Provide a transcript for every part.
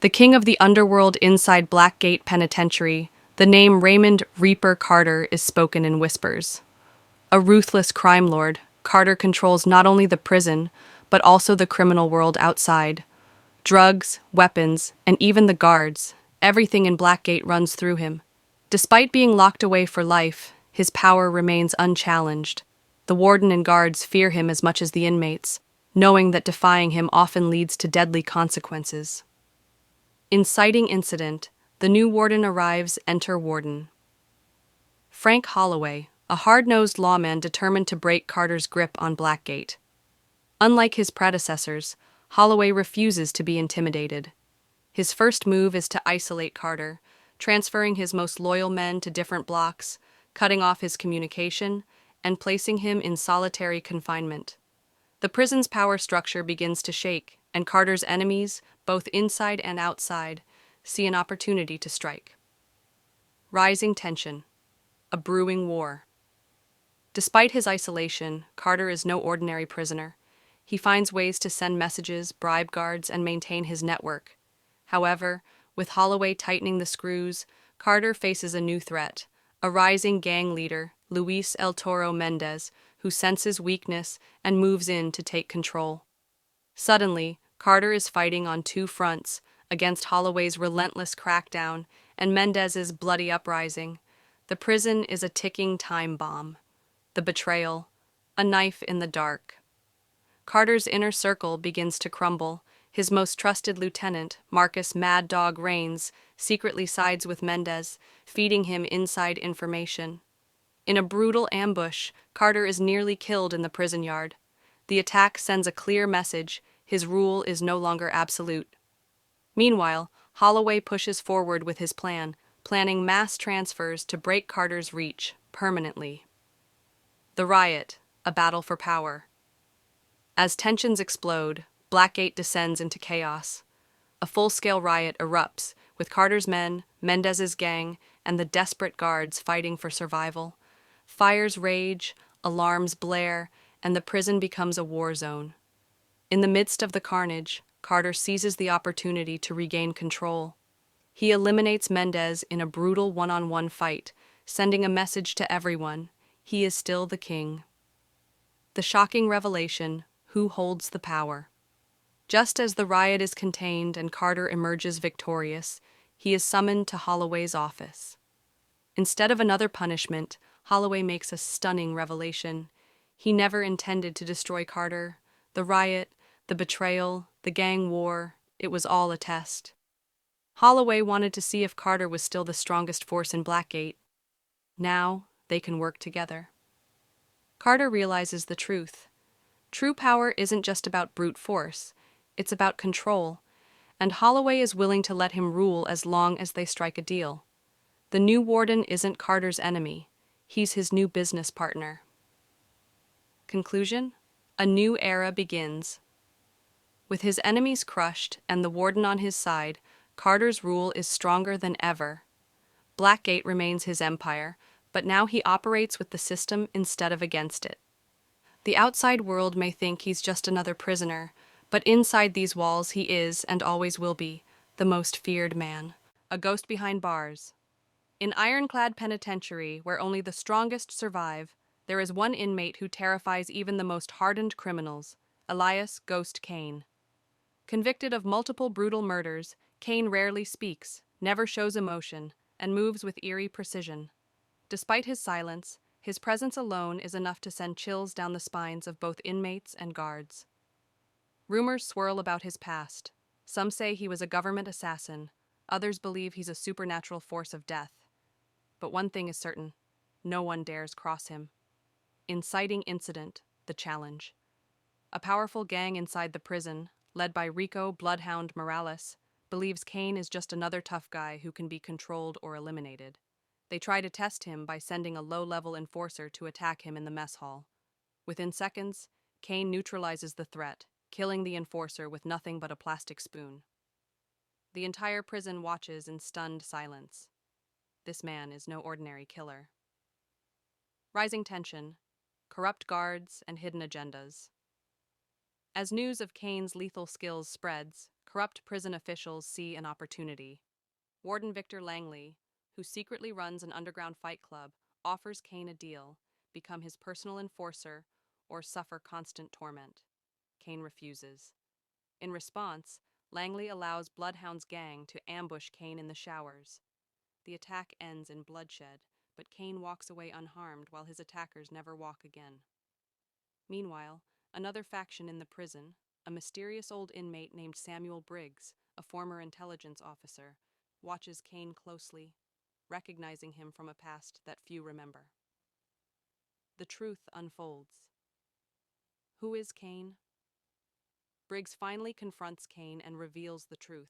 the king of the underworld inside Blackgate Penitentiary, the name Raymond Reaper Carter is spoken in whispers. A ruthless crime lord, Carter controls not only the prison, but also the criminal world outside. Drugs, weapons, and even the guards, everything in Blackgate runs through him. Despite being locked away for life, his power remains unchallenged. The warden and guards fear him as much as the inmates, knowing that defying him often leads to deadly consequences. Inciting incident, the new warden arrives, enter warden. Frank Holloway, a hard-nosed lawman determined to break Carter's grip on Blackgate. Unlike his predecessors, Holloway refuses to be intimidated. His first move is to isolate Carter, transferring his most loyal men to different blocks, cutting off his communication, and placing him in solitary confinement. The prison's power structure begins to shake, and Carter's enemies, both inside and outside, see an opportunity to strike. Rising tension, a brewing war. Despite his isolation, Carter is no ordinary prisoner. He finds ways to send messages, bribe guards, and maintain his network. However, with Holloway tightening the screws, Carter faces a new threat, a rising gang leader, Luis El Toro Mendez, who senses weakness and moves in to take control. Suddenly, Carter is fighting on two fronts, against Holloway's relentless crackdown and Mendez's bloody uprising. The prison is a ticking time bomb. The betrayal, a knife in the dark. Carter's inner circle begins to crumble. His most trusted lieutenant, Marcus Mad Dog Raines, secretly sides with Mendez, feeding him inside information. In a brutal ambush, Carter is nearly killed in the prison yard. The attack sends a clear message: his rule is no longer absolute. Meanwhile, Holloway pushes forward with his plan, planning mass transfers to break Carter's reach permanently. The riot, a battle for power. As tensions explode, Blackgate descends into chaos. A full-scale riot erupts, with Carter's men, Mendez's gang, and the desperate guards fighting for survival. Fires rage, alarms blare, and the prison becomes a war zone. In the midst of the carnage, Carter seizes the opportunity to regain control. He eliminates Mendez in a brutal one-on-one fight, sending a message to everyone: he is still the king. The shocking revelation: who holds the power? Just as the riot is contained and Carter emerges victorious, he is summoned to Holloway's office. Instead of another punishment, Holloway makes a stunning revelation. He never intended to destroy Carter. The riot, the betrayal, the gang war, it was all a test. Holloway wanted to see if Carter was still the strongest force in Blackgate. Now, they can work together. Carter realizes the truth. True power isn't just about brute force, it's about control, and Holloway is willing to let him rule as long as they strike a deal. The new warden isn't Carter's enemy, he's his new business partner. Conclusion: a new era begins. With his enemies crushed and the warden on his side, Carter's rule is stronger than ever. Blackgate remains his empire, but now he operates with the system instead of against it. The outside world may think he's just another prisoner, but inside these walls he is, and always will be, the most feared man, a ghost behind bars. In Ironclad Penitentiary, where only the strongest survive, there is one inmate who terrifies even the most hardened criminals: Elias Ghost Kane. Convicted of multiple brutal murders, Kane rarely speaks, never shows emotion, and moves with eerie precision. Despite his silence, his presence alone is enough to send chills down the spines of both inmates and guards. Rumors swirl about his past. Some say he was a government assassin, others believe he's a supernatural force of death. But one thing is certain: no one dares cross him. Inciting incident, the challenge. A powerful gang inside the prison, led by Rico Bloodhound Morales, believes Kane is just another tough guy who can be controlled or eliminated. They try to test him by sending a low-level enforcer to attack him in the mess hall. Within seconds, Kane neutralizes the threat, killing the enforcer with nothing but a plastic spoon. The entire prison watches in stunned silence. This man is no ordinary killer. Rising tension, corrupt guards, and hidden agendas. As news of Kane's lethal skills spreads, corrupt prison officials see an opportunity. Warden Victor Langley, who secretly runs an underground fight club, offers Kane a deal: become his personal enforcer or suffer constant torment. Kane refuses. In response, Langley allows Bloodhound's gang to ambush Kane in the showers. The attack ends in bloodshed, but Kane walks away unharmed while his attackers never walk again. Meanwhile, another faction in the prison, a mysterious old inmate named Samuel Briggs, a former intelligence officer, watches Kane closely, recognizing him from a past that few remember. The truth unfolds. Who is Kane? Briggs finally confronts Kane and reveals the truth.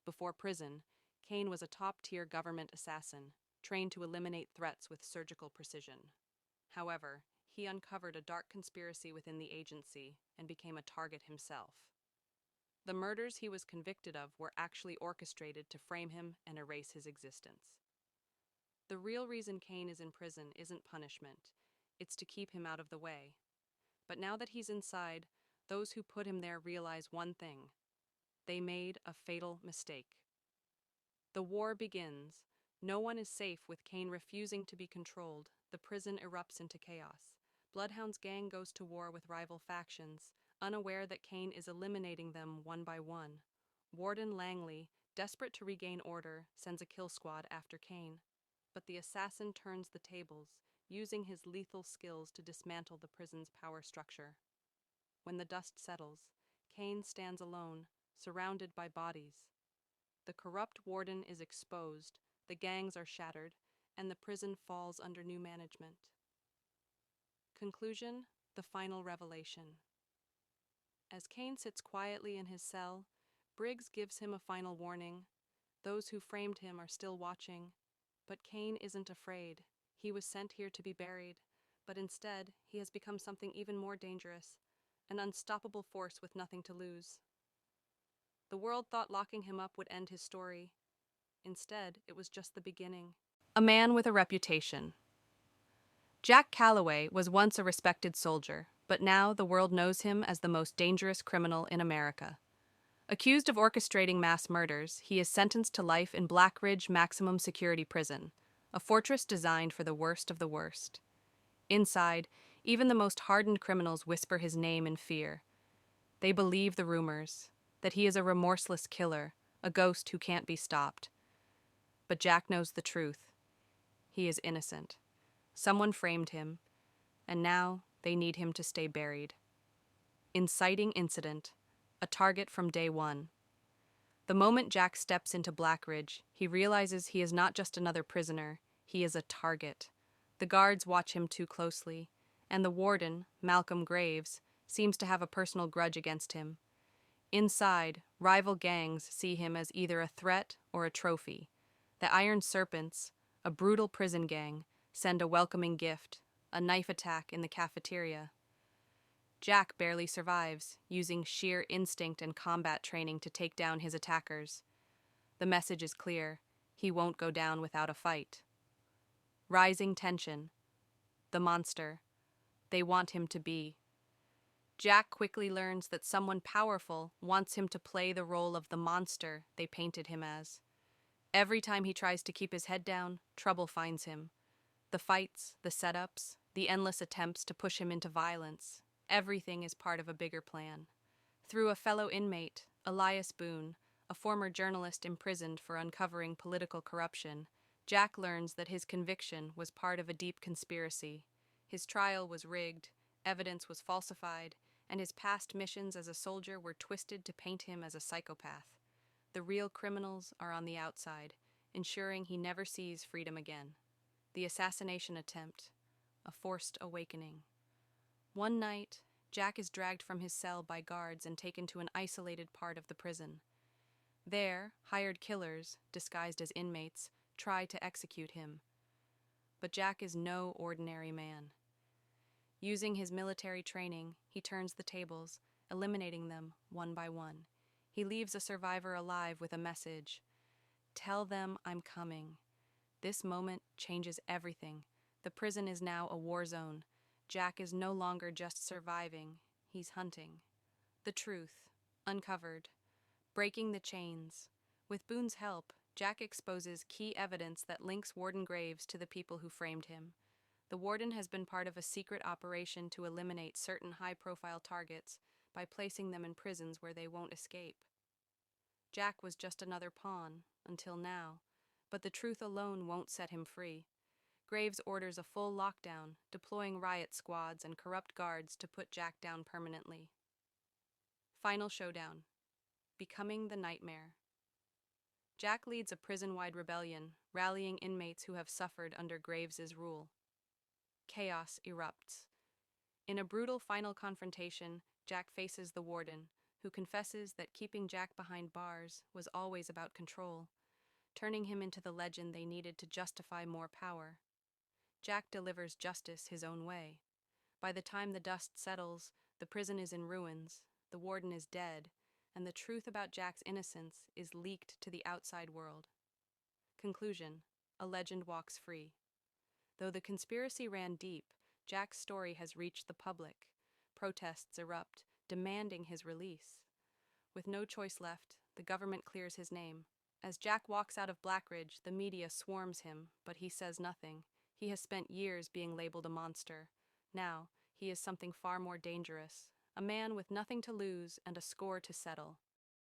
Before prison, Kane was a top-tier government assassin, trained to eliminate threats with surgical precision. However, he uncovered a dark conspiracy within the agency and became a target himself. The murders he was convicted of were actually orchestrated to frame him and erase his existence. The real reason Kane is in prison isn't punishment, it's to keep him out of the way. But now that he's inside, those who put him there realize one thing: they made a fatal mistake. The war begins. No one is safe with Kane refusing to be controlled. The prison erupts into chaos. Bloodhound's gang goes to war with rival factions, unaware that Kane is eliminating them one by one. Warden Langley, desperate to regain order, sends a kill squad after Kane. But the assassin turns the tables, using his lethal skills to dismantle the prison's power structure. When the dust settles, Kane stands alone, surrounded by bodies. The corrupt warden is exposed, the gangs are shattered, and the prison falls under new management. Conclusion: the final revelation. As Kane sits quietly in his cell, Briggs gives him a final warning. Those who framed him are still watching. But Kane isn't afraid. He was sent here to be buried, but instead he has become something even more dangerous, an unstoppable force with nothing to lose. The world thought locking him up would end his story. Instead, it was just the beginning. A man with a reputation. Jack Calloway was once a respected soldier, but now the world knows him as the most dangerous criminal in America. Accused of orchestrating mass murders, he is sentenced to life in Black Ridge Maximum Security Prison, a fortress designed for the worst of the worst. Inside, even the most hardened criminals whisper his name in fear. They believe the rumors, that he is a remorseless killer, a ghost who can't be stopped. But Jack knows the truth. He is innocent. Someone framed him, and now they need him to stay buried. Inciting incident, a target from day one. The moment Jack steps into Black Ridge, he realizes he is not just another prisoner, he is a target. The guards watch him too closely, and the warden, Malcolm Graves, seems to have a personal grudge against him. Inside, rival gangs see him as either a threat or a trophy. The Iron Serpents, a brutal prison gang, send a welcoming gift, a knife attack in the cafeteria. Jack barely survives, using sheer instinct and combat training to take down his attackers. The message is clear: he won't go down without a fight. Rising tension. The monster. They want him to be. Jack quickly learns that someone powerful wants him to play the role of the monster they painted him as. Every time he tries to keep his head down, trouble finds him. The fights, the setups, the endless attempts to push him into violence, everything is part of a bigger plan. Through a fellow inmate, Elias Boone, a former journalist imprisoned for uncovering political corruption, Jack learns that his conviction was part of a deep conspiracy. His trial was rigged, evidence was falsified, and his past missions as a soldier were twisted to paint him as a psychopath. The real criminals are on the outside, ensuring he never sees freedom again. The assassination attempt, a forced awakening. One night, Jack is dragged from his cell by guards and taken to an isolated part of the prison. There, hired killers, disguised as inmates, try to execute him. But Jack is no ordinary man. Using his military training, he turns the tables, eliminating them one by one. He leaves a survivor alive with a message: "Tell them I'm coming." This moment changes everything. The prison is now a war zone. Jack is no longer just surviving, he's hunting. The truth, uncovered. Breaking the chains. With Boone's help, Jack exposes key evidence that links Warden Graves to the people who framed him. The Warden has been part of a secret operation to eliminate certain high-profile targets by placing them in prisons where they won't escape. Jack was just another pawn, until now, but the truth alone won't set him free. Graves orders a full lockdown, deploying riot squads and corrupt guards to put Jack down permanently. Final showdown. Becoming the Nightmare. Jack leads a prison-wide rebellion, rallying inmates who have suffered under Graves's rule. Chaos erupts. In a brutal final confrontation, Jack faces the Warden, who confesses that keeping Jack behind bars was always about control, turning him into the legend they needed to justify more power. Jack delivers justice his own way. By the time the dust settles, the prison is in ruins, the Warden is dead, and the truth about Jack's innocence is leaked to the outside world. Conclusion: a legend walks free. Though the conspiracy ran deep, Jack's story has reached the public. Protests erupt, demanding his release. With no choice left, the government clears his name. As Jack walks out of Blackridge, the media swarms him, but he says nothing. He has spent years being labeled a monster. Now, he is something far more dangerous, a man with nothing to lose and a score to settle.